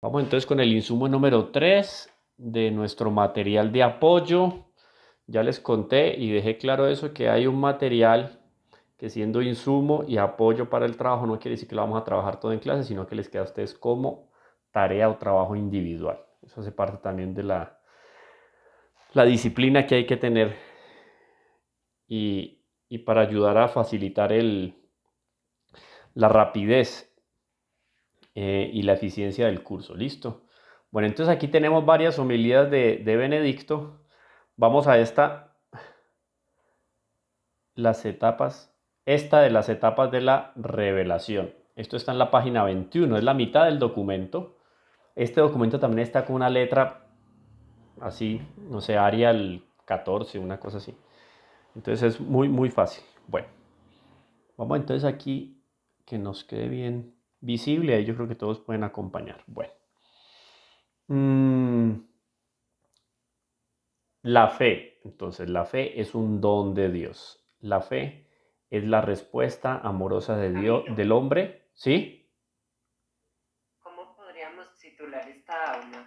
Vamos entonces con el insumo número 3 de nuestro material de apoyo. Ya les conté y dejé claro eso, que hay un material que siendo insumo y apoyo para el trabajo no quiere decir que lo vamos a trabajar todo en clase, sino que les queda a ustedes como tarea o trabajo individual. Eso hace parte también de la disciplina que hay que tener y para ayudar a facilitar la rapidez y la eficiencia del curso. ¿Listo? Bueno, entonces aquí tenemos varias homilías de Benedicto. Vamos a esta de las etapas de la revelación. Esto está en la página 21, es la mitad del documento. Este documento también está con una letra así, no sé, Arial 14, una cosa así. Entonces es muy, muy fácil. Bueno, vamos entonces aquí que nos quede bien visible. Ahí yo creo que todos pueden acompañar. Bueno. La fe. Entonces, la fe es un don de Dios. La fe es la respuesta amorosa de Dios, del hombre. ¿Sí? ¿Cómo podríamos titular esta aula?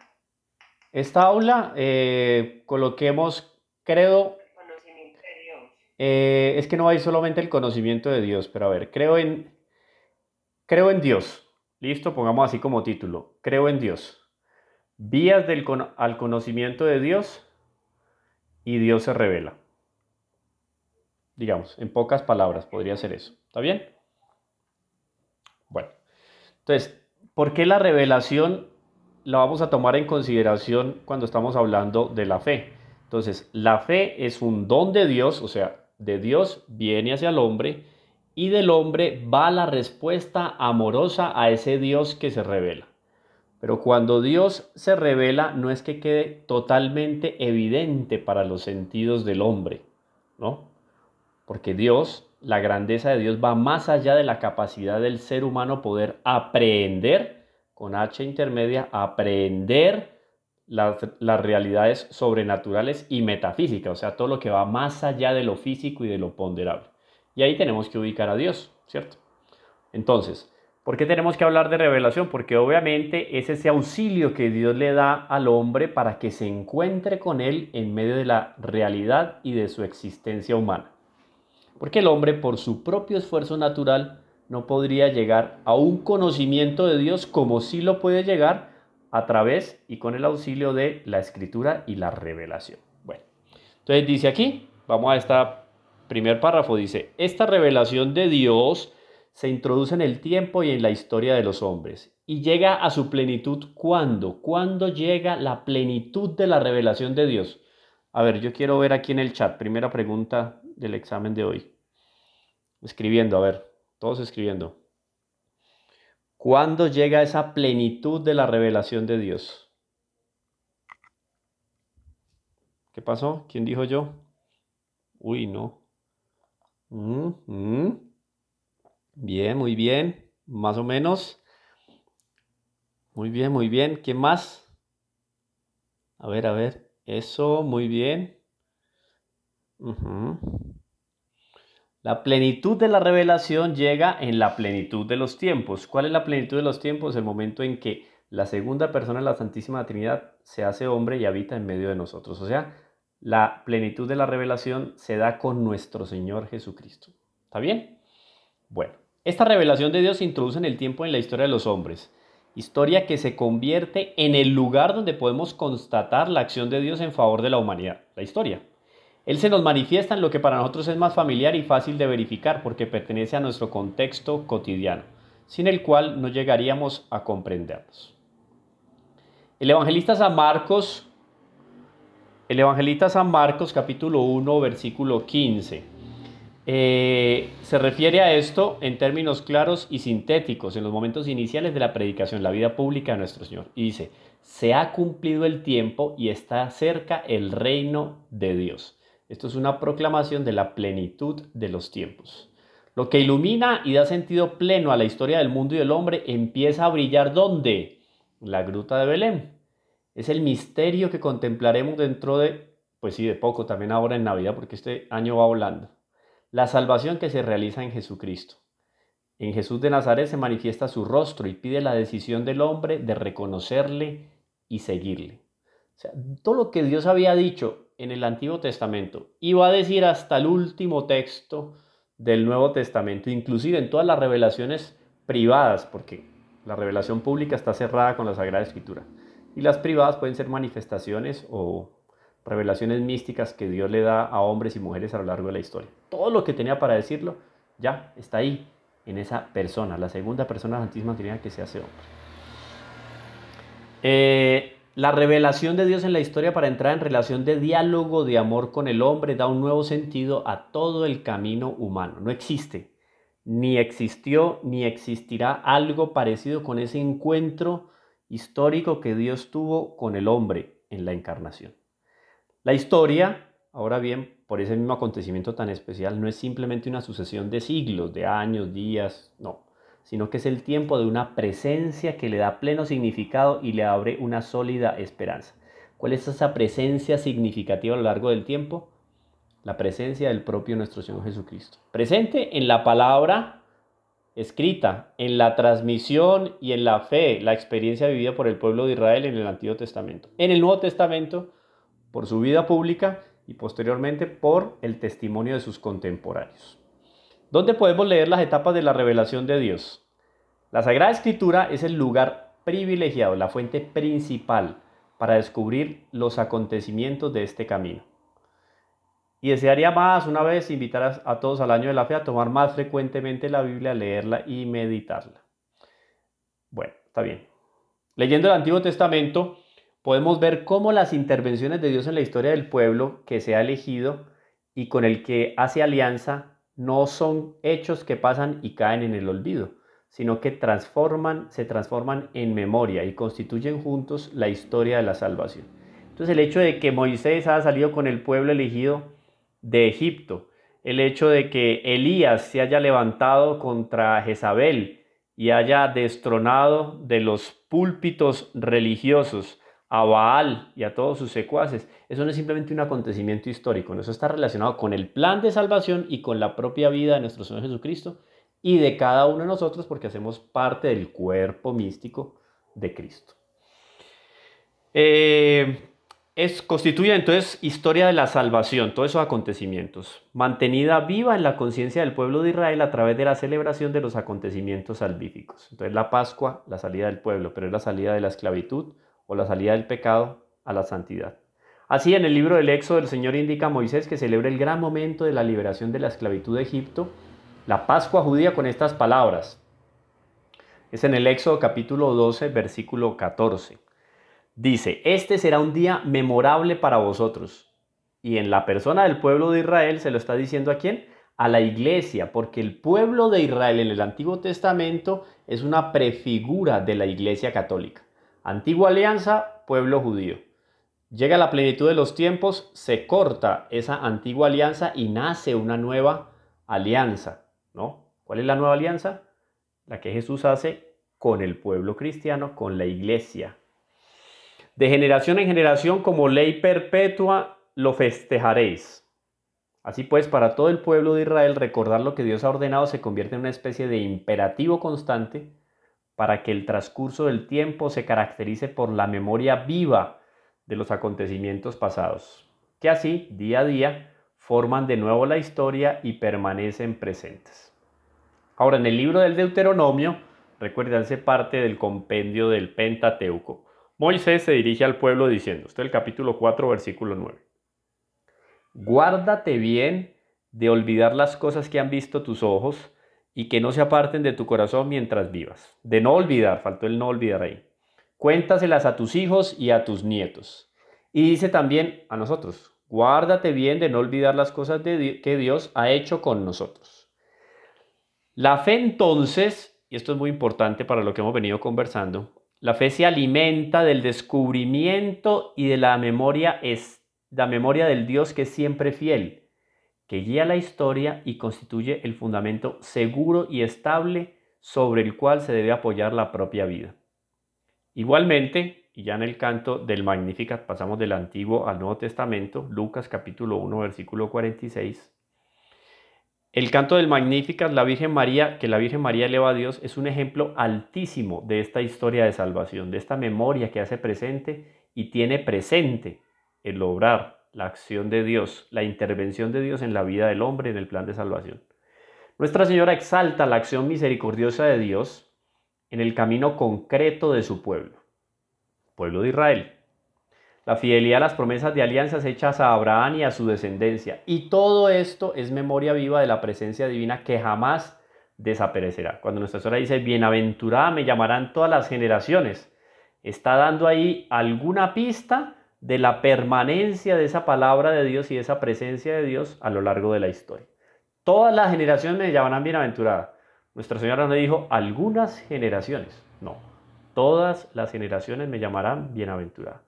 Esta aula, coloquemos credo. El conocimiento de Dios. Es que no hay solamente el conocimiento de Dios, pero a ver, creo en Dios. Listo, pongamos así como título. Creo en Dios. Vías al conocimiento de Dios y Dios se revela. Digamos, en pocas palabras podría ser eso. ¿Está bien? Bueno, entonces, ¿por qué la revelación la vamos a tomar en consideración cuando estamos hablando de la fe? Entonces, la fe es un don de Dios, o sea, de Dios viene hacia el hombre y del hombre va la respuesta amorosa a ese Dios que se revela. Pero cuando Dios se revela, no es que quede totalmente evidente para los sentidos del hombre, ¿no? Porque Dios, la grandeza de Dios va más allá de la capacidad del ser humano poder aprender, con H intermedia, aprender las realidades sobrenaturales y metafísicas, o sea, todo lo que va más allá de lo físico y de lo ponderable. Y ahí tenemos que ubicar a Dios, ¿cierto? Entonces, ¿por qué tenemos que hablar de revelación? Porque obviamente es ese auxilio que Dios le da al hombre para que se encuentre con él en medio de la realidad y de su existencia humana. Porque el hombre, por su propio esfuerzo natural, no podría llegar a un conocimiento de Dios como sí lo puede llegar a través y con el auxilio de la escritura y la revelación. Bueno, entonces dice aquí, vamos a esta primer párrafo, dice, esta revelación de Dios se introduce en el tiempo y en la historia de los hombres y llega a su plenitud ¿cuándo? ¿Cuándo llega la plenitud de la revelación de Dios? A ver, yo quiero ver aquí en el chat, primera pregunta del examen de hoy. Escribiendo, a ver, todos escribiendo. ¿Cuándo llega esa plenitud de la revelación de Dios? ¿Qué pasó? ¿Quién dijo yo? Uy, no. Mm, mm. Bien, muy bien. Más o menos. Muy bien, muy bien. ¿Quién más? A ver, a ver. Eso, muy bien. Ujú. La plenitud de la revelación llega en la plenitud de los tiempos. ¿Cuál es la plenitud de los tiempos? El momento en que la segunda persona de la Santísima Trinidad se hace hombre y habita en medio de nosotros. O sea, la plenitud de la revelación se da con nuestro Señor Jesucristo. ¿Está bien? Bueno, esta revelación de Dios se introduce en el tiempo en la historia de los hombres. Historia que se convierte en el lugar donde podemos constatar la acción de Dios en favor de la humanidad. La historia. Él se nos manifiesta en lo que para nosotros es más familiar y fácil de verificar porque pertenece a nuestro contexto cotidiano, sin el cual no llegaríamos a comprenderlos. El evangelista San Marcos, capítulo 1, versículo 15, se refiere a esto en términos claros y sintéticos en los momentos iniciales de la predicación, la vida pública de nuestro Señor. Y dice, se ha cumplido el tiempo y está cerca el reino de Dios. Esto es una proclamación de la plenitud de los tiempos. Lo que ilumina y da sentido pleno a la historia del mundo y del hombre empieza a brillar ¿dónde? La gruta de Belén. Es el misterio que contemplaremos dentro de, pues sí, de poco, también ahora en Navidad, porque este año va volando. La salvación que se realiza en Jesucristo. En Jesús de Nazaret se manifiesta su rostro y pide la decisión del hombre de reconocerle y seguirle. O sea, todo lo que Dios había dicho en el Antiguo Testamento iba a decir hasta el último texto del Nuevo Testamento, inclusive en todas las revelaciones privadas, porque la revelación pública está cerrada con la Sagrada Escritura. Y las privadas pueden ser manifestaciones o revelaciones místicas que Dios le da a hombres y mujeres a lo largo de la historia. Todo lo que tenía para decirlo ya está ahí, en esa persona, la segunda persona de la Santísima Trinidad que se hace hombre. La revelación de Dios en la historia para entrar en relación de diálogo, de amor con el hombre, da un nuevo sentido a todo el camino humano. No existe, ni existió, ni existirá algo parecido con ese encuentro histórico que Dios tuvo con el hombre en la encarnación. La historia, ahora bien, por ese mismo acontecimiento tan especial, no es simplemente una sucesión de siglos, de años, días, no, sino que es el tiempo de una presencia que le da pleno significado y le abre una sólida esperanza. ¿Cuál es esa presencia significativa a lo largo del tiempo? La presencia del propio nuestro Señor Jesucristo. Presente en la palabra escrita, en la transmisión y en la fe, la experiencia vivida por el pueblo de Israel en el Antiguo Testamento. En el Nuevo Testamento, por su vida pública y posteriormente por el testimonio de sus contemporáneos. ¿Dónde podemos leer las etapas de la revelación de Dios? La Sagrada Escritura es el lugar privilegiado, la fuente principal para descubrir los acontecimientos de este camino. Y desearía más, una vez, invitar a todos al Año de la Fe a tomar más frecuentemente la Biblia, a leerla y meditarla. Bueno, está bien. Leyendo el Antiguo Testamento, podemos ver cómo las intervenciones de Dios en la historia del pueblo que se ha elegido y con el que hace alianza no son hechos que pasan y caen en el olvido, sino que se transforman en memoria y constituyen juntos la historia de la salvación. Entonces el hecho de que Moisés haya salido con el pueblo elegido de Egipto, el hecho de que Elías se haya levantado contra Jezabel y haya destronado de los púlpitos religiosos a Baal y a todos sus secuaces, eso no es simplemente un acontecimiento histórico, eso está relacionado con el plan de salvación y con la propia vida de nuestro Señor Jesucristo y de cada uno de nosotros porque hacemos parte del cuerpo místico de Cristo. Constituye entonces historia de la salvación, todos esos acontecimientos, mantenida viva en la conciencia del pueblo de Israel a través de la celebración de los acontecimientos salvíficos. Entonces la Pascua, la salida del pueblo, pero es la salida de la esclavitud o la salida del pecado a la santidad. Así, en el libro del Éxodo, el Señor indica a Moisés que celebra el gran momento de la liberación de la esclavitud de Egipto, la Pascua judía, con estas palabras. Es en el Éxodo capítulo 12, versículo 14. Dice: este será un día memorable para vosotros. Y en la persona del pueblo de Israel se lo está diciendo ¿a quién? A la iglesia, porque el pueblo de Israel en el Antiguo Testamento es una prefigura de la iglesia católica. Antigua alianza, pueblo judío. Llega la plenitud de los tiempos, se corta esa antigua alianza y nace una nueva alianza, ¿no? ¿Cuál es la nueva alianza? La que Jesús hace con el pueblo cristiano, con la iglesia. De generación en generación, como ley perpetua, lo festejaréis. Así pues, para todo el pueblo de Israel, recordar lo que Dios ha ordenado se convierte en una especie de imperativo constante para que el transcurso del tiempo se caracterice por la memoria viva de los acontecimientos pasados, que así, día a día, forman de nuevo la historia y permanecen presentes. Ahora, en el libro del Deuteronomio, recuerden, hace parte del compendio del Pentateuco, Moisés se dirige al pueblo diciendo, esto es el capítulo 4, versículo 9. Guárdate bien de olvidar las cosas que han visto tus ojos y que no se aparten de tu corazón mientras vivas. De no olvidar, faltó el no olvidar ahí. Cuéntaselas a tus hijos y a tus nietos. Y dice también a nosotros, guárdate bien de no olvidar las cosas que Dios ha hecho con nosotros. La fe entonces, y esto es muy importante para lo que hemos venido conversando, la fe se alimenta del descubrimiento y de la memoria del Dios que es siempre fiel, que guía la historia y constituye el fundamento seguro y estable sobre el cual se debe apoyar la propia vida. Igualmente, y ya en el canto del Magnificat pasamos del Antiguo al Nuevo Testamento, Lucas capítulo 1, versículo 46, El canto del Magnificat, la Virgen María, que la Virgen María eleva a Dios, es un ejemplo altísimo de esta historia de salvación, de esta memoria que hace presente y tiene presente el obrar, la acción de Dios, la intervención de Dios en la vida del hombre en el plan de salvación. Nuestra Señora exalta la acción misericordiosa de Dios en el camino concreto de su pueblo de Israel. La fidelidad a las promesas de alianzas hechas a Abraham y a su descendencia. Y todo esto es memoria viva de la presencia divina que jamás desaparecerá. Cuando nuestra Señora dice, bienaventurada me llamarán todas las generaciones, está dando ahí alguna pista de la permanencia de esa palabra de Dios y de esa presencia de Dios a lo largo de la historia. Todas las generaciones me llamarán bienaventurada. Nuestra Señora no dijo algunas generaciones, no. Todas las generaciones me llamarán bienaventurada.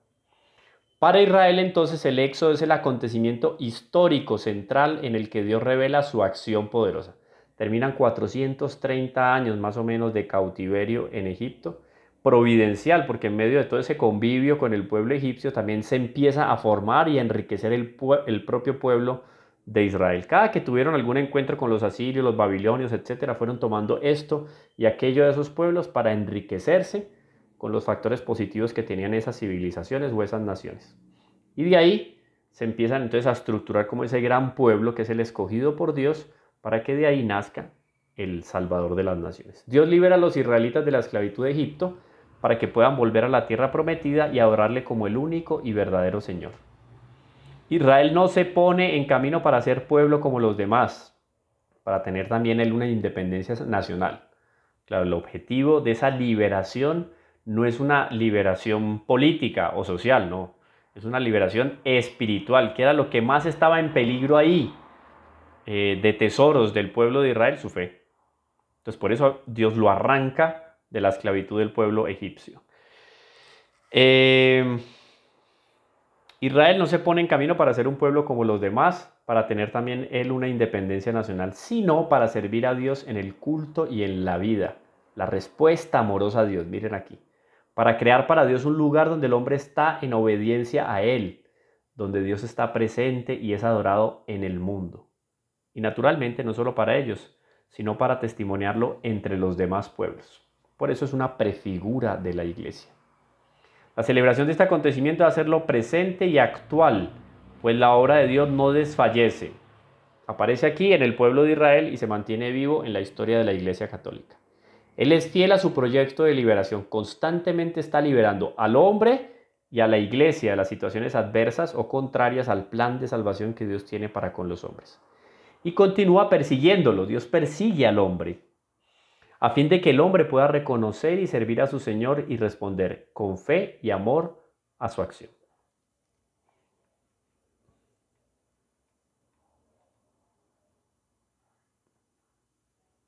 Para Israel entonces el éxodo es el acontecimiento histórico central en el que Dios revela su acción poderosa. Terminan 430 años más o menos de cautiverio en Egipto, providencial, porque en medio de todo ese convivio con el pueblo egipcio también se empieza a formar y a enriquecer el propio pueblo de Israel. Cada que tuvieron algún encuentro con los asirios, los babilonios, etcétera, fueron tomando esto y aquello de esos pueblos para enriquecerse con los factores positivos que tenían esas civilizaciones o esas naciones. Y de ahí se empiezan entonces a estructurar como ese gran pueblo que es el escogido por Dios para que de ahí nazca el Salvador de las naciones. Dios libera a los israelitas de la esclavitud de Egipto para que puedan volver a la tierra prometida y adorarle como el único y verdadero Señor. Israel no se pone en camino para ser pueblo como los demás, para tener también él una independencia nacional. Claro, el objetivo de esa liberación no es una liberación política o social, no. Es una liberación espiritual, que era lo que más estaba en peligro ahí, de tesoros del pueblo de Israel, su fe. Entonces por eso Dios lo arranca de la esclavitud del pueblo egipcio. Israel no se pone en camino para ser un pueblo como los demás, para tener también él una independencia nacional, sino para servir a Dios en el culto y en la vida. La respuesta amorosa a Dios, miren aquí. Para crear para Dios un lugar donde el hombre está en obediencia a Él, donde Dios está presente y es adorado en el mundo. Y naturalmente no solo para ellos, sino para testimoniarlo entre los demás pueblos. Por eso es una prefigura de la iglesia. La celebración de este acontecimiento debe hacerlo presente y actual, pues la obra de Dios no desfallece. Aparece aquí en el pueblo de Israel y se mantiene vivo en la historia de la Iglesia Católica. Él es fiel a su proyecto de liberación, constantemente está liberando al hombre y a la iglesia de las situaciones adversas o contrarias al plan de salvación que Dios tiene para con los hombres. Y continúa persiguiéndolo, Dios persigue al hombre, a fin de que el hombre pueda reconocer y servir a su Señor y responder con fe y amor a su acción.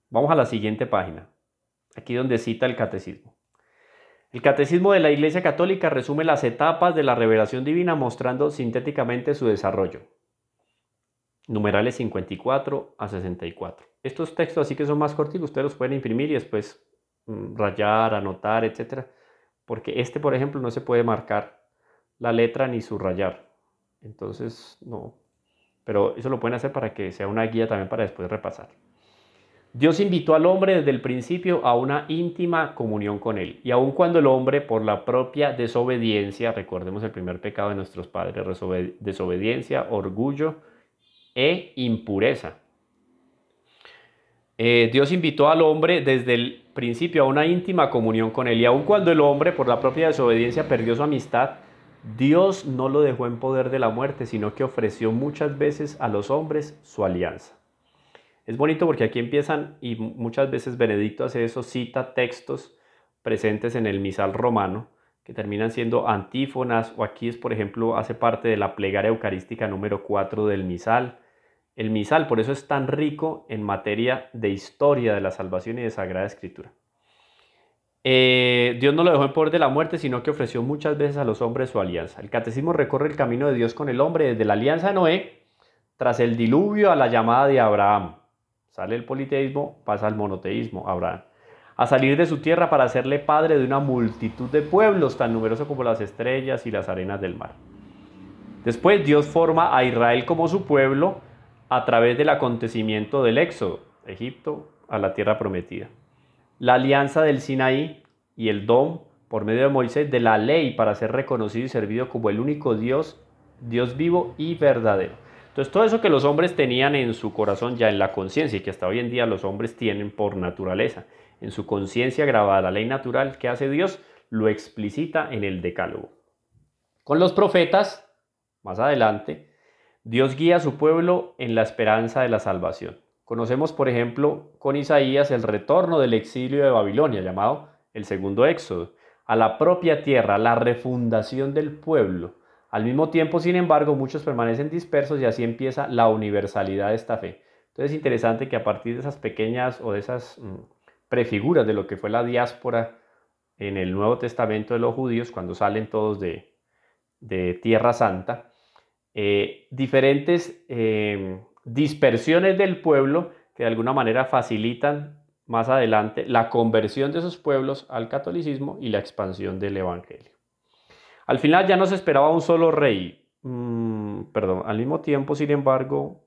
Vamos a la siguiente página. Aquí donde cita el catecismo. El catecismo de la Iglesia Católica resume las etapas de la revelación divina mostrando sintéticamente su desarrollo. Numerales 54 a 64. Estos textos así que son más cortos, ustedes los pueden imprimir y después rayar, anotar, etc. Porque este, por ejemplo, no se puede marcar la letra ni subrayar. Entonces, no. Pero eso lo pueden hacer para que sea una guía también para después repasar. Dios invitó al hombre desde el principio a una íntima comunión con Él. Y aun cuando el hombre, por la propia desobediencia, recordemos el primer pecado de nuestros padres, desobediencia, orgullo e impureza. Dios invitó al hombre desde el principio a una íntima comunión con Él. Y aun cuando el hombre, por la propia desobediencia, perdió su amistad, Dios no lo dejó en poder de la muerte, sino que ofreció muchas veces a los hombres su alianza. Es bonito porque aquí empiezan, y muchas veces Benedicto hace eso, cita textos presentes en el misal romano, que terminan siendo antífonas, o aquí es, por ejemplo, hace parte de la plegaria eucarística número 4 del misal. El misal, por eso es tan rico en materia de historia de la salvación y de Sagrada Escritura. Dios no lo dejó en poder de la muerte, sino que ofreció muchas veces a los hombres su alianza. El catecismo recorre el camino de Dios con el hombre desde la alianza de Noé, tras el diluvio a la llamada de Abraham. Sale el politeísmo, pasa al monoteísmo, Abraham. A salir de su tierra para hacerle padre de una multitud de pueblos, tan numerosos como las estrellas y las arenas del mar. Después Dios forma a Israel como su pueblo, a través del acontecimiento del éxodo, Egipto a la tierra prometida. La alianza del Sinaí y el Dom, por medio de Moisés, de la ley para ser reconocido y servido como el único Dios, Dios vivo y verdadero. Entonces todo eso que los hombres tenían en su corazón, ya en la conciencia, y que hasta hoy en día los hombres tienen por naturaleza, en su conciencia grabada la ley natural que hace Dios, lo explicita en el Decálogo. Con los profetas, más adelante, Dios guía a su pueblo en la esperanza de la salvación. Conocemos, por ejemplo, con Isaías el retorno del exilio de Babilonia, llamado el segundo éxodo, a la propia tierra, la refundación del pueblo. Al mismo tiempo, sin embargo, muchos permanecen dispersos y así empieza la universalidad de esta fe. Entonces es interesante que a partir de esas pequeñas o de esas prefiguras de lo que fue la diáspora en el Nuevo Testamento de los judíos, cuando salen todos de Tierra Santa, diferentes dispersiones del pueblo que de alguna manera facilitan más adelante la conversión de esos pueblos al catolicismo y la expansión del evangelio. Al final ya no se esperaba un solo rey, al mismo tiempo, sin embargo,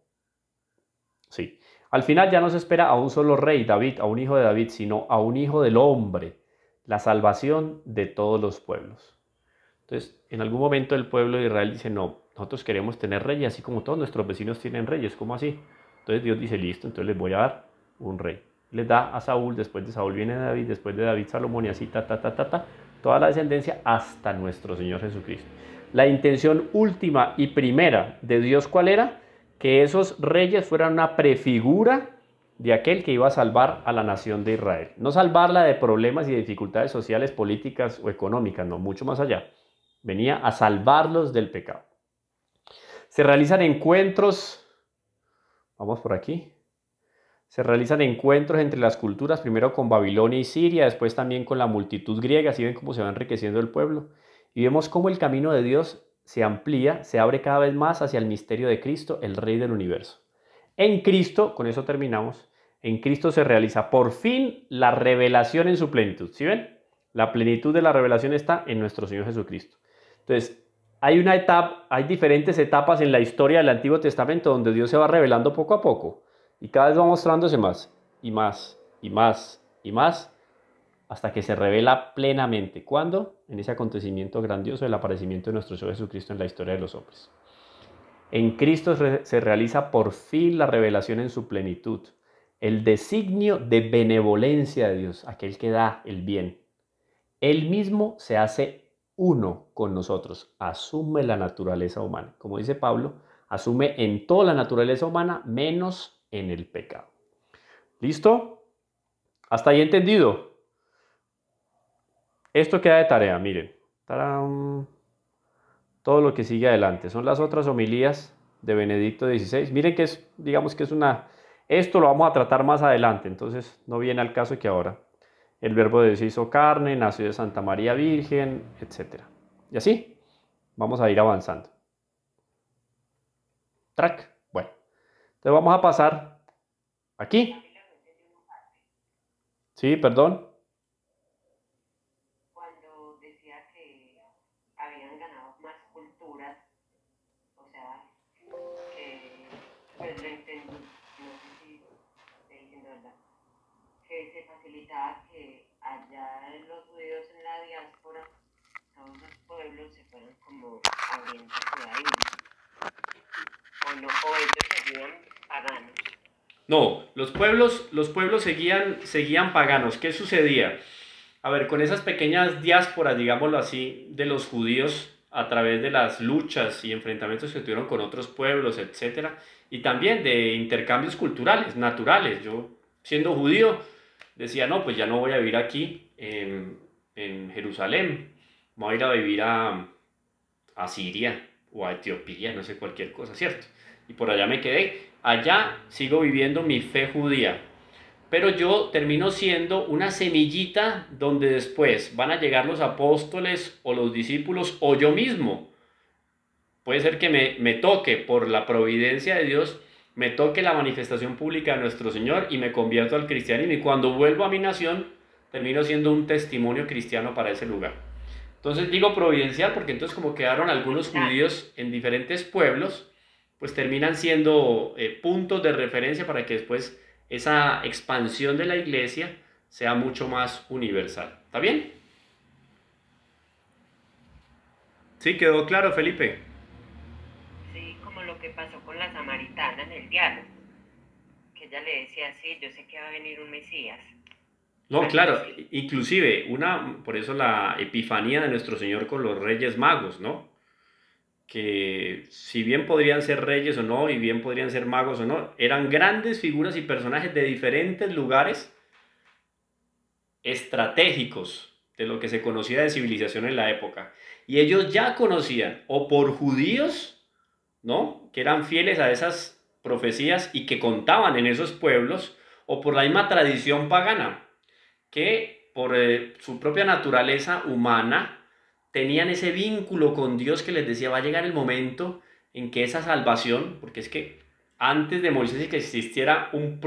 sí, al final ya no se espera a un solo rey, David, a un hijo de David, sino a un hijo del hombre, la salvación de todos los pueblos. Entonces, en algún momento el pueblo de Israel dice, no, nosotros queremos tener reyes, así como todos nuestros vecinos tienen reyes, ¿cómo así? Entonces Dios dice, listo, entonces les voy a dar un rey. Les da a Saúl, después de Saúl viene David, después de David Salomón y así, toda la descendencia hasta nuestro Señor Jesucristo. La intención última y primera de Dios, ¿cuál era? Que esos reyes fueran una prefigura de aquel que iba a salvar a la nación de Israel. No salvarla de problemas y dificultades sociales, políticas o económicas, no, mucho más allá. Venía a salvarlos del pecado. Se realizan encuentros, vamos por aquí, se realizan encuentros entre las culturas, primero con Babilonia y Siria, después también con la multitud griega, así ven cómo se va enriqueciendo el pueblo. Y vemos cómo el camino de Dios se amplía, se abre cada vez más hacia el misterio de Cristo, el Rey del universo. En Cristo, con eso terminamos, en Cristo se realiza por fin la revelación en su plenitud. ¿Sí ven? La plenitud de la revelación está en nuestro Señor Jesucristo. Entonces, hay diferentes etapas en la historia del Antiguo Testamento donde Dios se va revelando poco a poco y cada vez va mostrándose más y más y más y más hasta que se revela plenamente. ¿Cuándo? En ese acontecimiento grandioso del aparecimiento de nuestro Señor Jesucristo en la historia de los hombres. En Cristo se realiza por fin la revelación en su plenitud, el designio de benevolencia de Dios, aquel que da el bien. Él mismo se hace uno con nosotros, asume la naturaleza humana. Como dice Pablo, asume en toda la naturaleza humana menos en el pecado. ¿Listo? ¿Hasta ahí entendido? Esto queda de tarea, miren. ¡Tarán! Todo lo que sigue adelante. Son las otras homilías de Benedicto XVI. Miren que es, digamos que es una... Esto lo vamos a tratar más adelante, entonces no viene al caso que ahora. El verbo de Dios se hizo carne, nació de Santa María Virgen, etc. Y así vamos a ir avanzando. Track. Bueno, entonces vamos a pasar aquí. Sí, perdón. Cuando decía que habían ganado más culturas, o sea, que pues lo entendí, no sé si estoy diciendo verdad, que se facilitaba que allá en los judíos en la diáspora, todos los pueblos se fueran como abriéndose ahí, o no, o ellos seguían paganos. No, los pueblos seguían paganos. ¿Qué sucedía? A ver, con esas pequeñas diásporas, digámoslo así, de los judíos a través de las luchas y enfrentamientos que tuvieron con otros pueblos, etc. Y también de intercambios culturales, naturales. Yo, siendo judío, decía, no, pues ya no voy a vivir aquí en Jerusalén. Voy a ir a vivir a Siria o a Etiopía, no sé, cualquier cosa, ¿cierto? Y por allá me quedé. Allá sigo viviendo mi fe judía. Pero yo termino siendo una semillita donde después van a llegar los apóstoles o los discípulos o yo mismo. Puede ser que me toque por la providencia de Dios, me toque la manifestación pública de nuestro Señor y me convierto al cristianismo. Y cuando vuelvo a mi nación, termino siendo un testimonio cristiano para ese lugar. Entonces digo providencial porque entonces como quedaron algunos judíos en diferentes pueblos, pues terminan siendo puntos de referencia para que después esa expansión de la iglesia sea mucho más universal. ¿Está bien? Sí, quedó claro, Felipe. Sí, como lo que pasó con la samaritana en el diálogo, que ella le decía, sí, yo sé que va a venir un Mesías, No, algo claro, así. inclusive por eso la epifanía de nuestro Señor con los Reyes Magos, ¿no? Que si bien podrían ser reyes o no, y bien podrían ser magos o no, eran grandes figuras y personajes de diferentes lugares estratégicos de lo que se conocía de civilización en la época. Y ellos ya conocían, o por judíos, ¿no? Que eran fieles a esas profecías y que contaban en esos pueblos, o por la misma tradición pagana, que por su propia naturaleza humana tenían ese vínculo con Dios que les decía, va a llegar el momento en que esa salvación, porque es que antes de Moisés y que existiera un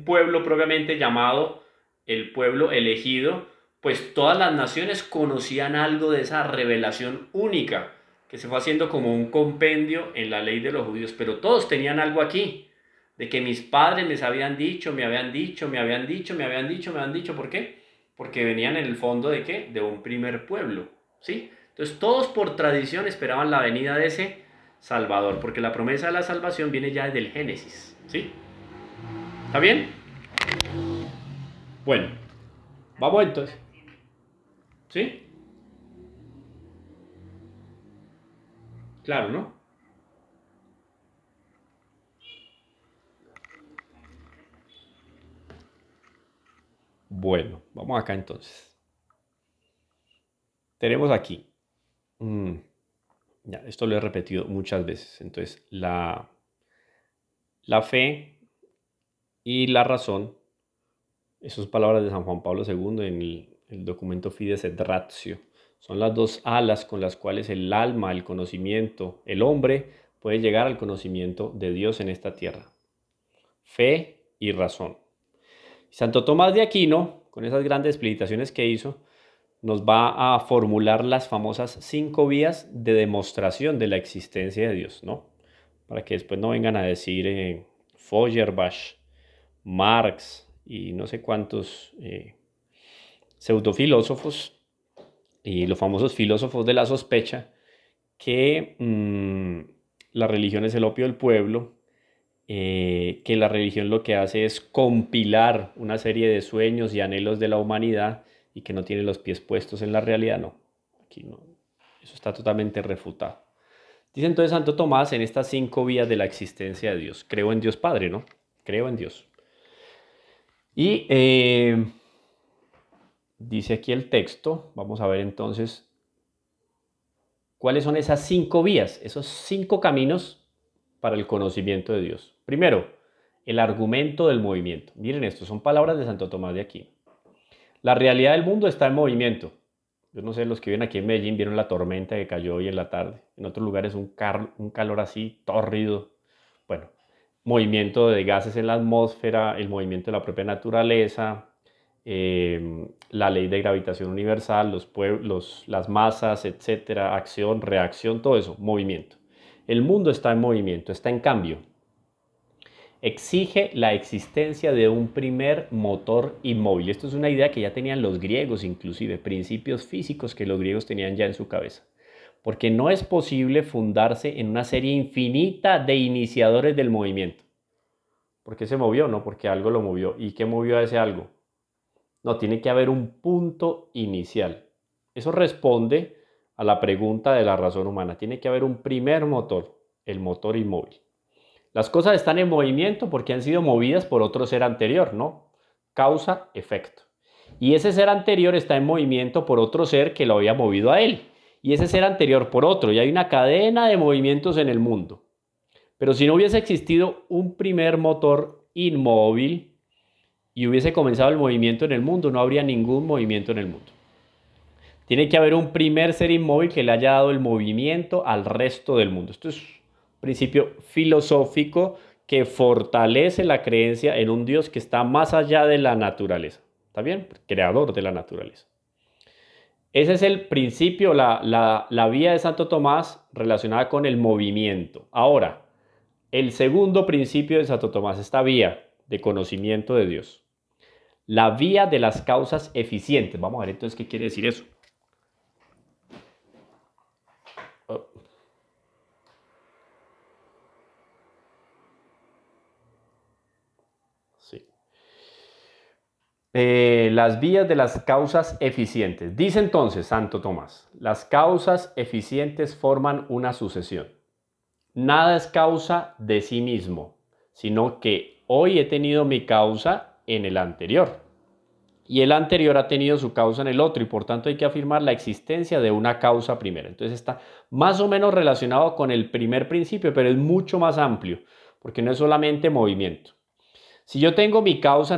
pueblo propiamente llamado el pueblo elegido, pues todas las naciones conocían algo de esa revelación única que se fue haciendo como un compendio en la ley de los judíos, pero todos tenían algo aquí, de que mis padres les habían dicho, me habían dicho, me habían dicho, me habían dicho, me habían dicho, ¿por qué? Porque venían en el fondo de qué? De un primer pueblo, ¿sí? Entonces todos por tradición esperaban la venida de ese Salvador, porque la promesa de la salvación viene ya desde el Génesis, ¿sí? ¿Está bien? Bueno, vamos entonces, ¿sí? Claro, ¿no? Bueno, vamos acá entonces. Tenemos aquí, mm, ya, esto lo he repetido muchas veces, entonces la fe y la razón, esas son palabras de San Juan Pablo II en el documento Fides et Ratio, son las dos alas con las cuales el alma, el conocimiento, el hombre puede llegar al conocimiento de Dios en esta tierra. Fe y razón. Santo Tomás de Aquino, con esas grandes explicaciones que hizo, nos va a formular las famosas 5 vías de demostración de la existencia de Dios, ¿no? Para que después no vengan a decir Feuerbach, Marx y no sé cuántos pseudofilósofos y los famosos filósofos de la sospecha que la religión es el opio del pueblo, que la religión lo que hace es compilar una serie de sueños y anhelos de la humanidad y que no tiene los pies puestos en la realidad, no. Aquí no. Eso está totalmente refutado. Dice entonces Santo Tomás en estas 5 vías de la existencia de Dios. Creo en Dios Padre, ¿no? Creo en Dios. Y dice aquí el texto, vamos a ver entonces cuáles son esas 5 vías, esos 5 caminos para el conocimiento de Dios. Primero, el argumento del movimiento. Miren esto, son palabras de Santo Tomás de Aquino. La realidad del mundo está en movimiento. Yo no sé, los que viven aquí en Medellín vieron la tormenta que cayó hoy en la tarde. En otros lugares un calor así tórrido. Bueno, movimiento de gases en la atmósfera, el movimiento de la propia naturaleza, la ley de gravitación universal, las masas, etcétera, acción, reacción, todo eso, movimiento. El mundo está en movimiento, está en cambio. Exige la existencia de un primer motor inmóvil. Esto es una idea que ya tenían los griegos, inclusive, principios físicos que los griegos tenían ya en su cabeza. Porque no es posible fundarse en una serie infinita de iniciadores del movimiento. ¿Por qué se movió? No, porque algo lo movió. ¿Y qué movió a ese algo? No, tiene que haber un punto inicial. Eso responde a la pregunta de la razón humana. Tiene que haber un primer motor, el motor inmóvil. Las cosas están en movimiento porque han sido movidas por otro ser anterior, ¿no? Causa, efecto. Y ese ser anterior está en movimiento por otro ser que lo había movido a él. Y ese ser anterior por otro. Y hay una cadena de movimientos en el mundo. Pero si no hubiese existido un primer motor inmóvil y hubiese comenzado el movimiento en el mundo, no habría ningún movimiento en el mundo. Tiene que haber un primer ser inmóvil que le haya dado el movimiento al resto del mundo. Esto es un principio filosófico que fortalece la creencia en un Dios que está más allá de la naturaleza. ¿Está bien? Creador de la naturaleza. Ese es el principio, la vía de Santo Tomás relacionada con el movimiento. Ahora, el segundo principio de Santo Tomás, esta vía de conocimiento de Dios. La vía de las causas eficientes. Vamos a ver entonces qué quiere decir eso. Sí. Las vías de las causas eficientes. Dice entonces Santo Tomás, las causas eficientes forman una sucesión. Nada es causa de sí mismo, sino que hoy he tenido mi causa en el anterior. Y el anterior ha tenido su causa en el otro, y por tanto hay que afirmar la existencia de una causa primera. Entonces está más o menos relacionado con el primer principio, pero es mucho más amplio, porque no es solamente movimiento. Si yo tengo mi causa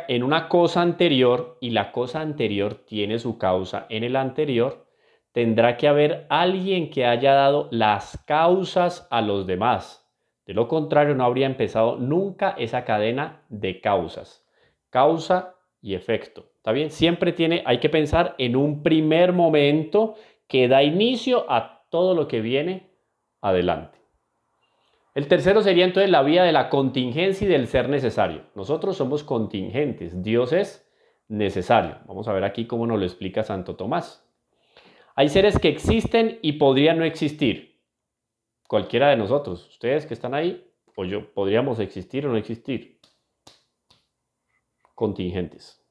en una cosa anterior y la cosa anterior tiene su causa en el anterior, tendrá que haber alguien que haya dado las causas a los demás. De lo contrario, no habría empezado nunca esa cadena de causas. Causa y efecto. ¿Está bien? Siempre hay que pensar en un primer momento que da inicio a todo lo que viene adelante. El tercero sería entonces la vía de la contingencia y del ser necesario. Nosotros somos contingentes, Dios es necesario. Vamos a ver aquí cómo nos lo explica Santo Tomás. Hay seres que existen y podrían no existir. Cualquiera de nosotros, ustedes que están ahí o yo, podríamos existir o no existir. Contingentes.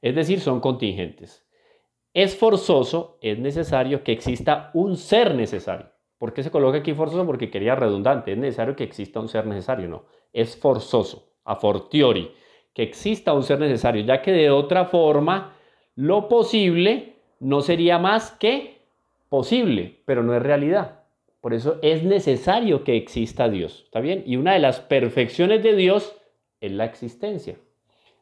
Es decir, son contingentes. Es forzoso, es necesario que exista un ser necesario. ¿Por qué se coloca aquí forzoso? Porque quería redundante. Es necesario que exista un ser necesario, no. Es forzoso, a fortiori, que exista un ser necesario, ya que de otra forma lo posible no sería más que posible, pero no es realidad. Por eso es necesario que exista Dios, ¿está bien? Y una de las perfecciones de Dios es la existencia.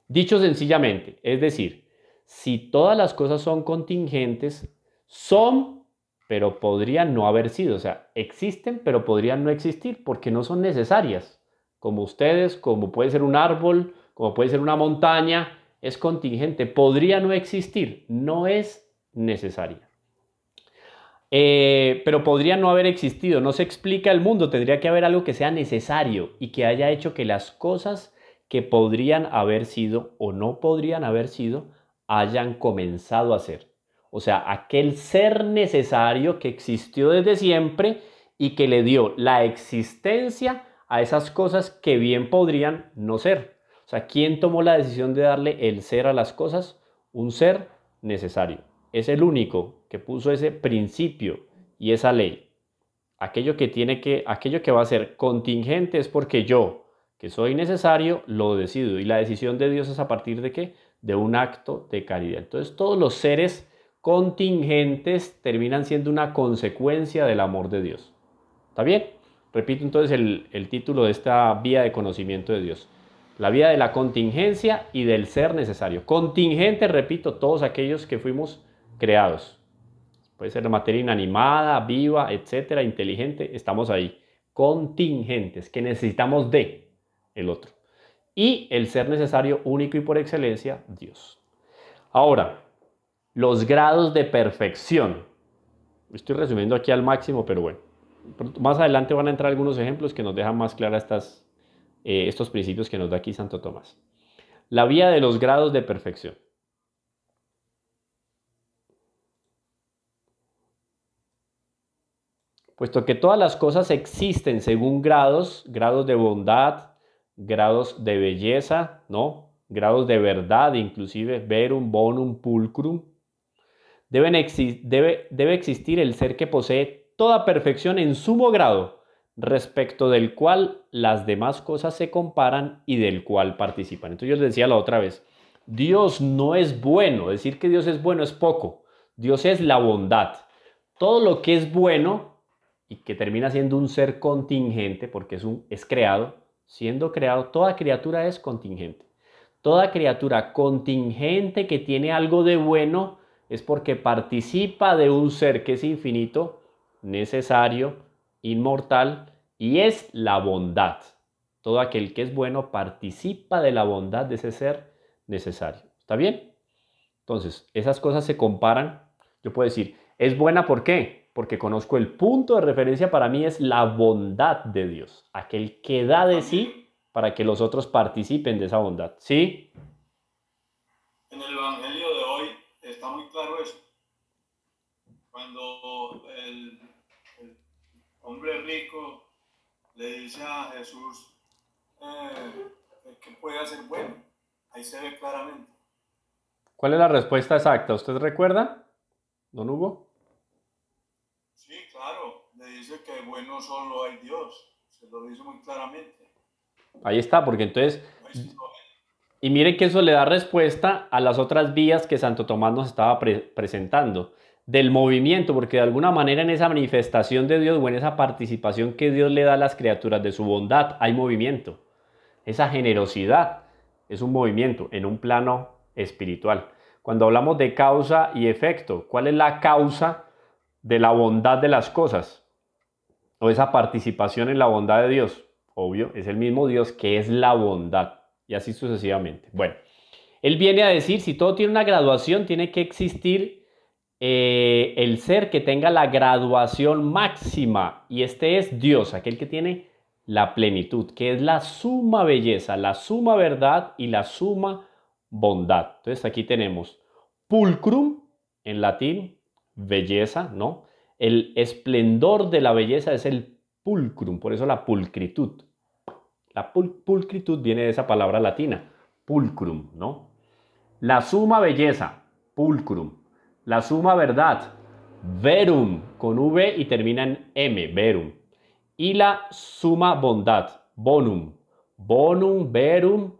Dicho sencillamente, es decir, si todas las cosas son contingentes, son, pero podrían no haber sido. O sea, existen, pero podrían no existir porque no son necesarias. Como ustedes, como puede ser un árbol, como puede ser una montaña, es contingente. Podría no existir, no es necesaria. Pero podría no haber existido. No se explica el mundo. Tendría que haber algo que sea necesario y que haya hecho que las cosas que podrían haber sido o no podrían haber sido hayan comenzado a ser. O sea, aquel ser necesario que existió desde siempre y que le dio la existencia a esas cosas que bien podrían no ser. O sea, ¿quién tomó la decisión de darle el ser a las cosas? Un ser necesario. Es el único que puso ese principio y esa ley. Aquello que va a ser contingente es porque yo, que soy necesario, lo decido. Y la decisión de Dios es a partir de ¿qué? De un acto de caridad. Entonces todos los seres contingentes terminan siendo una consecuencia del amor de Dios. ¿Está bien? Repito entonces el título de esta vía de conocimiento de Dios. La vía de la contingencia y del ser necesario. Contingente, repito, todos aquellos que fuimos creados. Puede ser materia inanimada, viva, etcétera, inteligente. Estamos ahí. Contingentes, que necesitamos de el otro. Y el ser necesario, único y por excelencia, Dios. Ahora, los grados de perfección. Estoy resumiendo aquí al máximo, pero bueno. Más adelante van a entrar algunos ejemplos que nos dejan más claras estos principios que nos da aquí Santo Tomás. La vía de los grados de perfección. Puesto que todas las cosas existen según grados de bondad, grados de belleza, ¿no? Grados de verdad, inclusive verum, bonum, pulcrum. Debe existir el ser que posee toda perfección en sumo grado, respecto del cual las demás cosas se comparan y del cual participan. Entonces yo les decía la otra vez, Dios no es bueno. Decir que Dios es bueno es poco. Dios es la bondad. Todo lo que es bueno y que termina siendo un ser contingente, porque es creado, siendo creado, toda criatura es contingente. Toda criatura contingente que tiene algo de bueno es porque participa de un ser que es infinito, necesario, inmortal, y es la bondad. Todo aquel que es bueno participa de la bondad de ese ser necesario. ¿Está bien? Entonces, esas cosas se comparan. Yo puedo decir, ¿es buena por qué? Porque conozco el punto de referencia para mí es la bondad de Dios, aquel que da de sí para que los otros participen de esa bondad. ¿Sí? En el Evangelio de hoy está muy claro eso. Cuando el hombre rico le dice a Jesús que puede hacer bueno, ahí se ve claramente. ¿Cuál es la respuesta exacta? ¿Usted recuerda, don Hugo? Sí, claro, le dice que bueno solo hay Dios, se lo dice muy claramente. Ahí está, porque entonces... Y mire que eso le da respuesta a las otras vías que Santo Tomás nos estaba presentando, del movimiento, porque de alguna manera en esa manifestación de Dios o en esa participación que Dios le da a las criaturas de su bondad, hay movimiento. Esa generosidad es un movimiento en un plano espiritual. Cuando hablamos de causa y efecto, ¿cuál es la causa de la bondad de las cosas? O esa participación en la bondad de Dios. Obvio, es el mismo Dios que es la bondad. Y así sucesivamente. Bueno, él viene a decir, si todo tiene una graduación, tiene que existir el ser que tenga la graduación máxima. Y este es Dios, aquel que tiene la plenitud, que es la suma belleza, la suma verdad y la suma bondad. Entonces aquí tenemos pulcrum, en latín, belleza, ¿no? El esplendor de la belleza es el pulcrum, por eso la pulcritud. La pulcritud viene de esa palabra latina, pulcrum, ¿no? La suma belleza, pulcrum. La suma verdad, verum, con V y termina en M, verum. Y la suma bondad, bonum. Bonum, verum,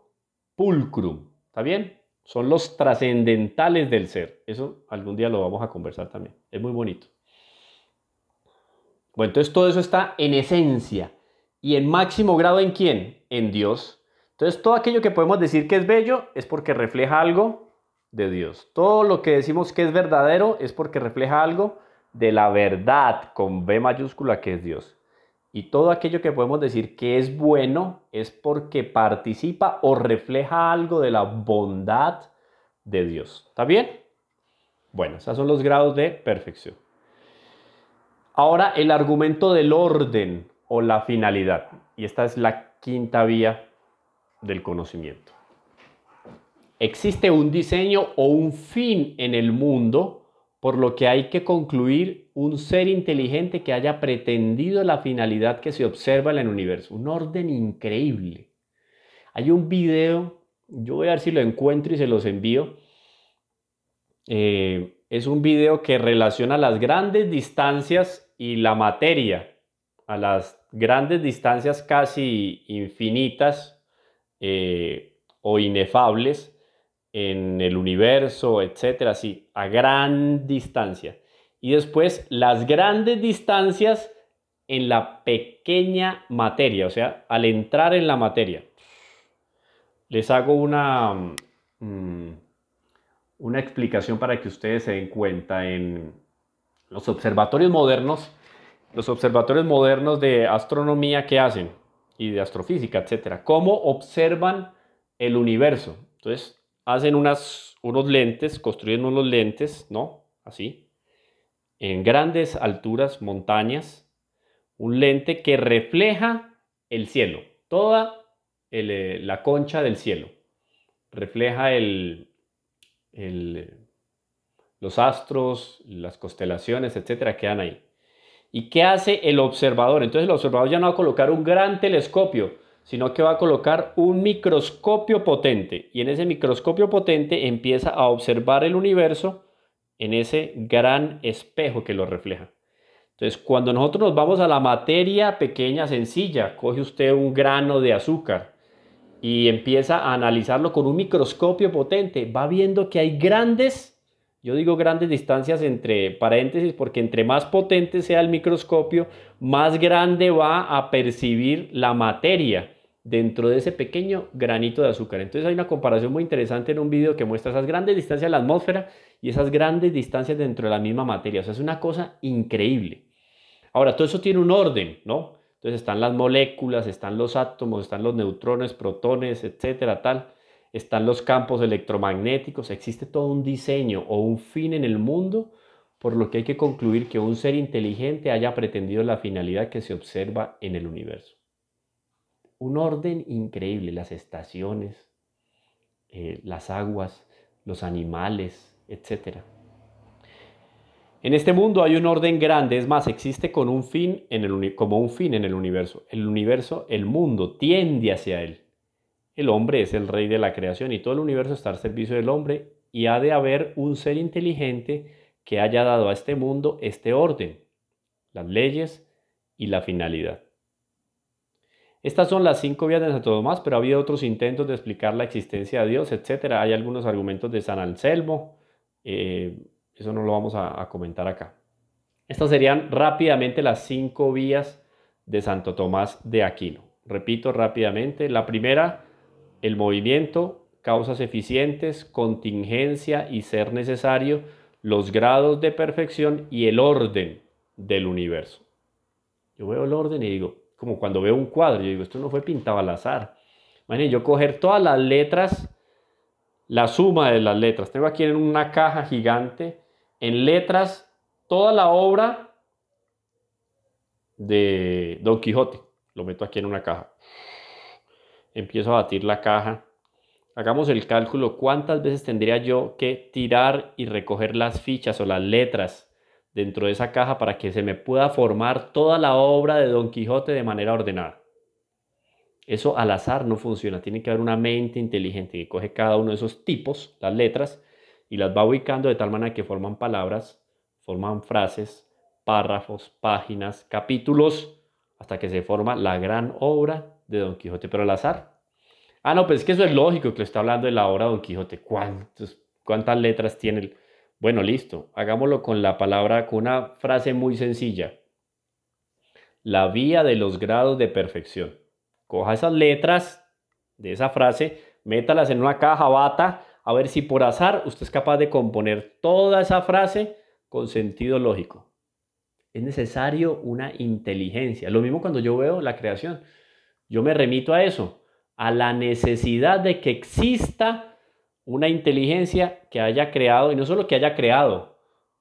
pulcrum. ¿Está bien? Son los trascendentales del ser. Eso algún día lo vamos a conversar también. Es muy bonito. Bueno, entonces todo eso está en esencia. ¿Y en máximo grado en quién? En Dios. Entonces todo aquello que podemos decir que es bello es porque refleja algo de Dios. Todo lo que decimos que es verdadero es porque refleja algo de la verdad con B mayúscula que es Dios. Y todo aquello que podemos decir que es bueno es porque participa o refleja algo de la bondad de Dios. ¿Está bien? Bueno, esos son los grados de perfección. Ahora el argumento del orden o la finalidad. Y esta es la quinta vía del conocimiento. Existe un diseño o un fin en el mundo, por lo que hay que concluir un ser inteligente que haya pretendido la finalidad que se observa en el universo. Un orden increíble. Hay un video, yo voy a ver si lo encuentro y se los envío. Es un video que relaciona las grandes distancias y la materia a las grandes distancias casi infinitas o inefables en el universo, etcétera, sí, a gran distancia. Y después las grandes distancias en la pequeña materia, o sea, al entrar en la materia. Les hago una explicación para que ustedes se den cuenta. En los observatorios modernos de astronomía, ¿qué hacen? Y de astrofísica, etcétera. ¿Cómo observan el universo? Entonces, hacen unos lentes, construyen unos lentes, ¿no? Así, en grandes alturas, montañas, un lente que refleja el cielo, toda la concha del cielo. Refleja los astros, las constelaciones, etcétera, quedan ahí. ¿Y qué hace el observador? Entonces el observador ya no va a colocar un gran telescopio, sino que va a colocar un microscopio potente. Y en ese microscopio potente empieza a observar el universo en ese gran espejo que lo refleja. Entonces, cuando nosotros nos vamos a la materia pequeña, sencilla, coge usted un grano de azúcar y empieza a analizarlo con un microscopio potente, va viendo que hay yo digo grandes distancias entre paréntesis, porque entre más potente sea el microscopio, más grande va a percibir la materia dentro de ese pequeño granito de azúcar. Entonces hay una comparación muy interesante en un video que muestra esas grandes distancias en la atmósfera y esas grandes distancias dentro de la misma materia. O sea, es una cosa increíble. Ahora, todo eso tiene un orden, ¿no? Entonces están las moléculas, están los átomos, están los neutrones, protones, etcétera, tal. Están los campos electromagnéticos. Existe todo un diseño o un fin en el mundo por lo que hay que concluir que un ser inteligente haya pretendido la finalidad que se observa en el universo. Un orden increíble, las estaciones, las aguas, los animales, etc. En este mundo hay un orden grande, es más, existe con un fin como un fin en el universo. El universo, el mundo, tiende hacia él. El hombre es el rey de la creación y todo el universo está al servicio del hombre y ha de haber un ser inteligente que haya dado a este mundo este orden, las leyes y la finalidad. Estas son las 5 vías de Santo Tomás, pero ha habido otros intentos de explicar la existencia de Dios, etc. Hay algunos argumentos de San Anselmo, eso no lo vamos a comentar acá. Estas serían rápidamente las 5 vías de Santo Tomás de Aquino. Repito rápidamente, la primera, el movimiento, causas eficientes, contingencia y ser necesario, los grados de perfección y el orden del universo. Yo veo el orden y digo, como cuando veo un cuadro, yo digo, esto no fue pintado al azar. Imagínense, yo coger todas las letras, la suma de las letras. Tengo aquí en una caja gigante, en letras, toda la obra de Don Quijote. Lo meto aquí en una caja. Empiezo a batir la caja. Hagamos el cálculo, ¿cuántas veces tendría yo que tirar y recoger las fichas o las letras dentro de esa caja para que se me pueda formar toda la obra de Don Quijote de manera ordenada? Eso al azar no funciona, tiene que haber una mente inteligente que coge cada uno de esos tipos, las letras, y las va ubicando de tal manera que forman palabras, forman frases, párrafos, páginas, capítulos, hasta que se forma la gran obra de Don Quijote, pero al azar. Ah, no, pues es que eso es lógico que lo está hablando de la obra de Don Quijote. ¿Cuántas letras tiene? Bueno, listo. Hagámoslo con la palabra, con una frase muy sencilla. La vía de los grados de perfección. Coja esas letras de esa frase, métalas en una caja, bata, a ver si por azar usted es capaz de componer toda esa frase con sentido lógico. Es necesario una inteligencia. Lo mismo cuando yo veo la creación. Yo me remito a eso, a la necesidad de que exista una inteligencia que haya creado, y no solo que haya creado,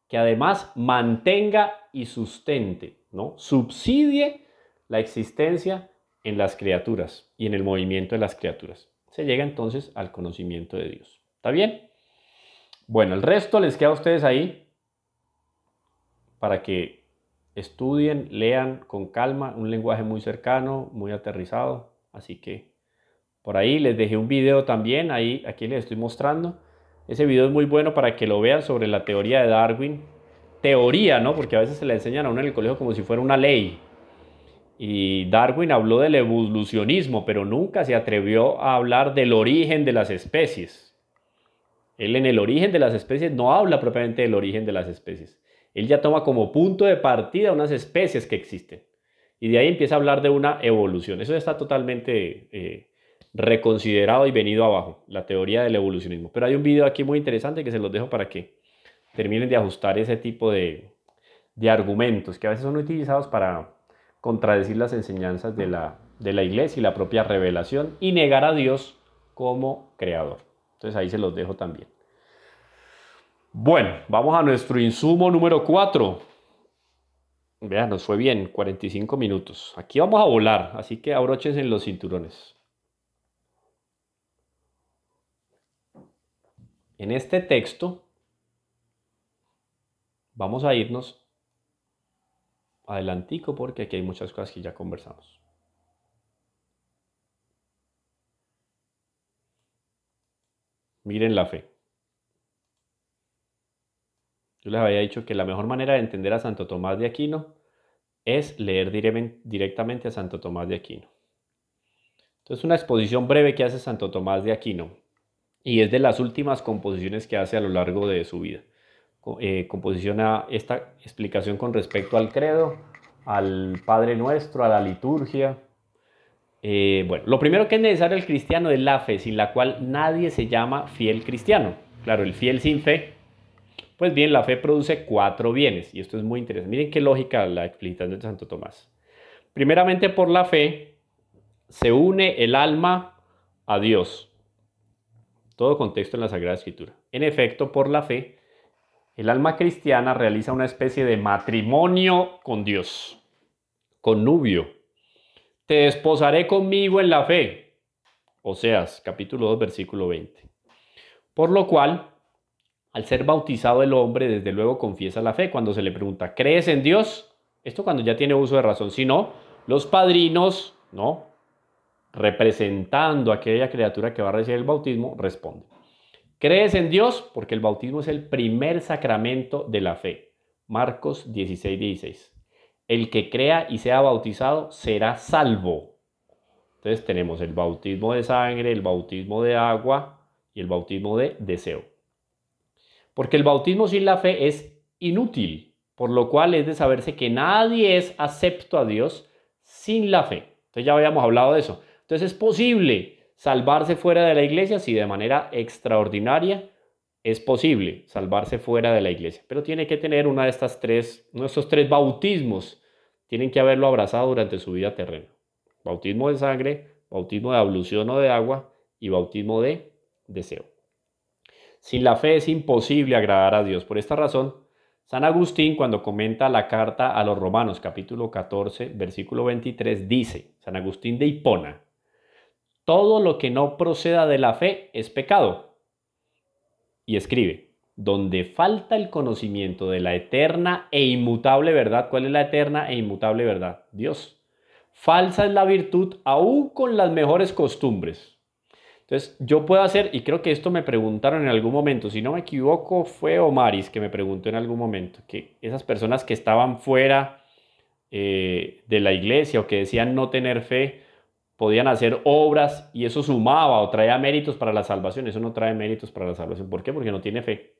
que además mantenga y sustente, ¿no? Subsidie la existencia en las criaturas y en el movimiento de las criaturas. Se llega entonces al conocimiento de Dios. ¿Está bien? Bueno, el resto les queda a ustedes ahí para que estudien, lean con calma, un lenguaje muy cercano, muy aterrizado. Así que por ahí les dejé un video también, aquí les estoy mostrando. Ese video es muy bueno para que lo vean sobre la teoría de Darwin. Teoría, ¿no? Porque a veces se le enseñan a uno en el colegio como si fuera una ley. Y Darwin habló del evolucionismo, pero nunca se atrevió a hablar del origen de las especies. Él en el origen de las especies no habla propiamente del origen de las especies. Él ya toma como punto de partida unas especies que existen. Y de ahí empieza a hablar de una evolución. Eso está totalmente reconsiderado y venido abajo, la teoría del evolucionismo. Pero hay un video aquí muy interesante que se los dejo para que terminen de ajustar ese tipo de argumentos que a veces son utilizados para contradecir las enseñanzas de la iglesia y la propia revelación y negar a Dios como creador. Entonces ahí se los dejo también. Bueno, vamos a nuestro insumo número 4. Vean, nos fue bien, 45 minutos. Aquí vamos a volar, así que abróchense en los cinturones. En este texto vamos a irnos adelantico porque aquí hay muchas cosas que ya conversamos. Miren la fe. Yo les había dicho que la mejor manera de entender a Santo Tomás de Aquino es leer directamente a Santo Tomás de Aquino. Entonces, una exposición breve que hace Santo Tomás de Aquino, y es de las últimas composiciones que hace a lo largo de su vida. Composiciona esta explicación con respecto al credo, al Padre Nuestro, a la liturgia. Bueno, lo primero que es necesario el cristiano es la fe, sin la cual nadie se llama fiel cristiano. Claro, el fiel sin fe. Pues bien, la fe produce 4 bienes, y esto es muy interesante. Miren qué lógica la explicación de Santo Tomás. Primeramente, por la fe se une el alma a Dios. Todo contexto en la Sagrada Escritura. En efecto, por la fe, el alma cristiana realiza una especie de matrimonio con Dios, connubio. Te desposaré conmigo en la fe. Oseas, capítulo 2, versículo 20. Por lo cual, al ser bautizado el hombre, desde luego confiesa la fe. Cuando se le pregunta, ¿crees en Dios? Esto cuando ya tiene uso de razón. Si no, los padrinos, ¿no?, representando a aquella criatura que va a recibir el bautismo, responden. ¿Crees en Dios? Porque el bautismo es el primer sacramento de la fe. Marcos 16, 16. El que crea y sea bautizado será salvo. Entonces tenemos el bautismo de sangre, el bautismo de agua y el bautismo de deseo. Porque el bautismo sin la fe es inútil, por lo cual es de saberse que nadie es acepto a Dios sin la fe. Entonces ya habíamos hablado de eso. Entonces es posible salvarse fuera de la iglesia, sí, de manera extraordinaria es posible salvarse fuera de la iglesia, pero tiene que tener uno de estos tres bautismos, tienen que haberlo abrazado durante su vida terrena. Bautismo de sangre, bautismo de ablución o de agua y bautismo de deseo. Sin la fe es imposible agradar a Dios. Por esta razón, San Agustín, cuando comenta la carta a los Romanos, capítulo 14, versículo 23, dice, San Agustín de Hipona, todo lo que no proceda de la fe es pecado. Y escribe, donde falta el conocimiento de la eterna e inmutable verdad. ¿Cuál es la eterna e inmutable verdad? Dios. Falsa es la virtud, aún con las mejores costumbres. Entonces, yo puedo hacer, y creo que esto me preguntaron en algún momento, si no me equivoco, fue Omaris que me preguntó en algún momento, que esas personas que estaban fuera de la iglesia o que decían no tener fe, podían hacer obras y eso sumaba o traía méritos para la salvación. Eso no trae méritos para la salvación. ¿Por qué? Porque no tiene fe.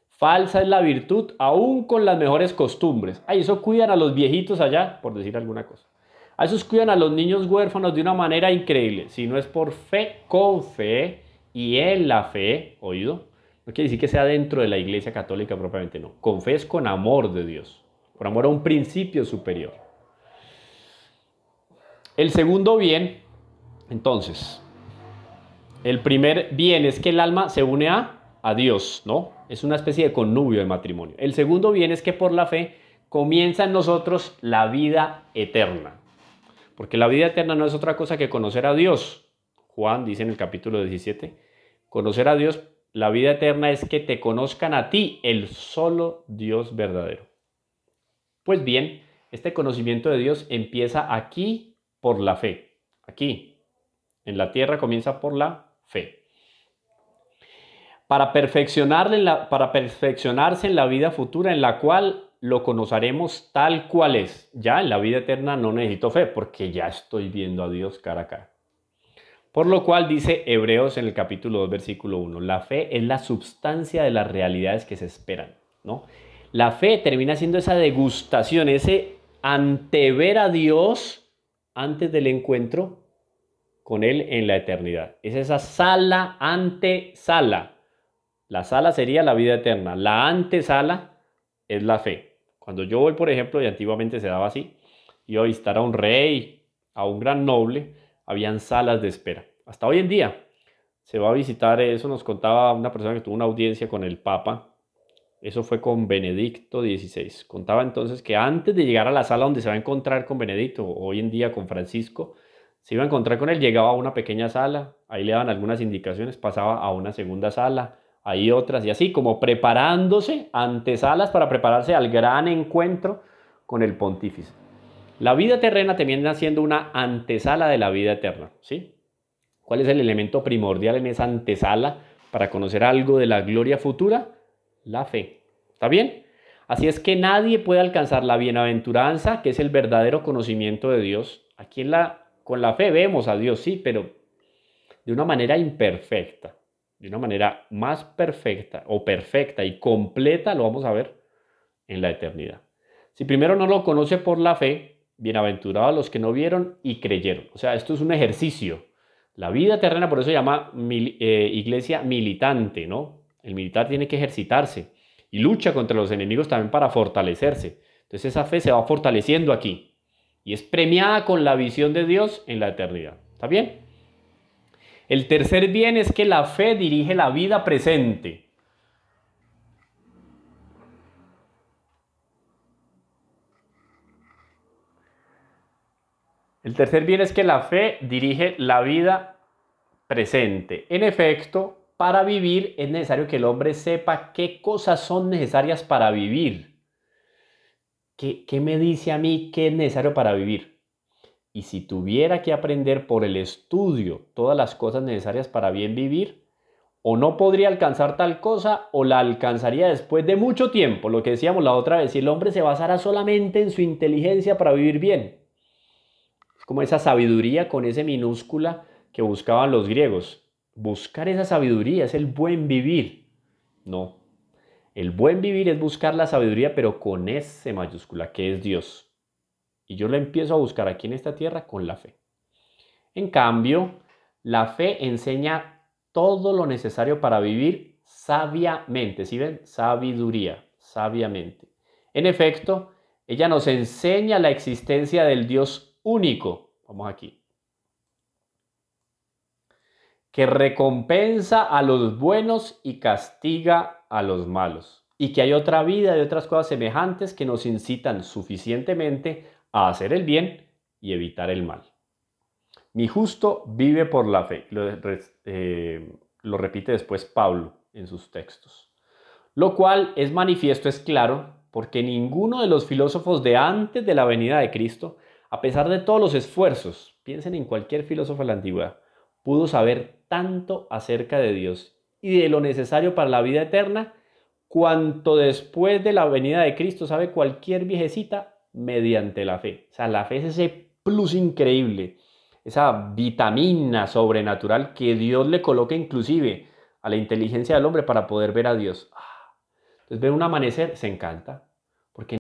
Falsa es la virtud, aún con las mejores costumbres. Eso cuidan a los viejitos allá, por decir alguna cosa. A esos cuidan a los niños huérfanos de una manera increíble. Si no es por fe, con fe y en la fe, oído, no quiere decir que sea dentro de la iglesia católica propiamente, no. Con fe es con amor de Dios, por amor a un principio superior. El segundo bien, entonces, el primer bien es que el alma se une a Dios, ¿no? Es una especie de connubio de matrimonio. El segundo bien es que por la fe comienza en nosotros la vida eterna. Porque la vida eterna no es otra cosa que conocer a Dios. Juan dice en el capítulo 17, conocer a Dios, la vida eterna es que te conozcan a ti, el solo Dios verdadero. Pues bien, este conocimiento de Dios empieza aquí por la fe. Aquí, en la tierra, comienza por la fe. Para perfeccionarse en la vida futura en la cual lo conoceremos tal cual es. Ya en la vida eterna no necesito fe porque ya estoy viendo a Dios cara a cara. Por lo cual dice Hebreos en el capítulo 2, versículo 1, la fe es la substancia de las realidades que se esperan, ¿no? La fe termina siendo esa degustación, ese antever a Dios antes del encuentro con Él en la eternidad. Es esa sala, antesala. La sala sería la vida eterna. La antesala es la fe. Cuando yo voy, por ejemplo, y antiguamente se daba así, iba a visitar a un rey, a un gran noble, habían salas de espera. Hasta hoy en día se va a visitar, eso nos contaba una persona que tuvo una audiencia con el Papa, eso fue con Benedicto XVI. Contaba entonces que antes de llegar a la sala donde se va a encontrar con Benedicto, hoy en día con Francisco, se iba a encontrar con él, llegaba a una pequeña sala, ahí le daban algunas indicaciones, pasaba a una segunda sala, ahí otras, y así como preparándose, antesalas para prepararse al gran encuentro con el pontífice. La vida terrena termina siendo una antesala de la vida eterna, ¿sí? ¿Cuál es el elemento primordial en esa antesala para conocer algo de la gloria futura? La fe. ¿Está bien? Así es que nadie puede alcanzar la bienaventuranza, que es el verdadero conocimiento de Dios. Aquí con la fe vemos a Dios, sí, pero de una manera imperfecta. De una manera más perfecta o perfecta y completa lo vamos a ver en la eternidad. Si primero no lo conoce por la fe, bienaventurados los que no vieron y creyeron. O sea, esto es un ejercicio. La vida terrena, por eso se llama iglesia militante, ¿no? El militar tiene que ejercitarse y lucha contra los enemigos también para fortalecerse. Entonces esa fe se va fortaleciendo aquí y es premiada con la visión de Dios en la eternidad. ¿Está bien? El tercer bien es que la fe dirige la vida presente. El tercer bien es que la fe dirige la vida presente. En efecto, para vivir es necesario que el hombre sepa qué cosas son necesarias para vivir. ¿Qué me dice a mí qué es necesario para vivir? Y si tuviera que aprender por el estudio todas las cosas necesarias para bien vivir, o no podría alcanzar tal cosa, o la alcanzaría después de mucho tiempo. Lo que decíamos la otra vez, si el hombre se basara solamente en su inteligencia para vivir bien. Es como esa sabiduría con ese minúscula que buscaban los griegos. Buscar esa sabiduría es el buen vivir. No. El buen vivir es buscar la sabiduría, pero con S mayúscula, que es Dios. Y yo la empiezo a buscar aquí en esta tierra con la fe. En cambio, la fe enseña todo lo necesario para vivir sabiamente. ¿Sí ven? Sabiduría, sabiamente. En efecto, ella nos enseña la existencia del Dios único. Vamos aquí. Que recompensa a los buenos y castiga a los malos. Y que hay otra vida y otras cosas semejantes que nos incitan suficientemente a hacer el bien y evitar el mal. Mi justo vive por la fe. Lo repite después Pablo en sus textos. Lo cual es manifiesto, es claro, porque ninguno de los filósofos de antes de la venida de Cristo, a pesar de todos los esfuerzos, piensen en cualquier filósofo de la antigüedad, pudo saber tanto acerca de Dios y de lo necesario para la vida eterna, cuanto después de la venida de Cristo sabe cualquier viejecita mediante la fe. O sea, la fe es ese plus increíble, esa vitamina sobrenatural que Dios le coloca inclusive a la inteligencia del hombre para poder ver a Dios. Entonces, ver un amanecer, se encanta.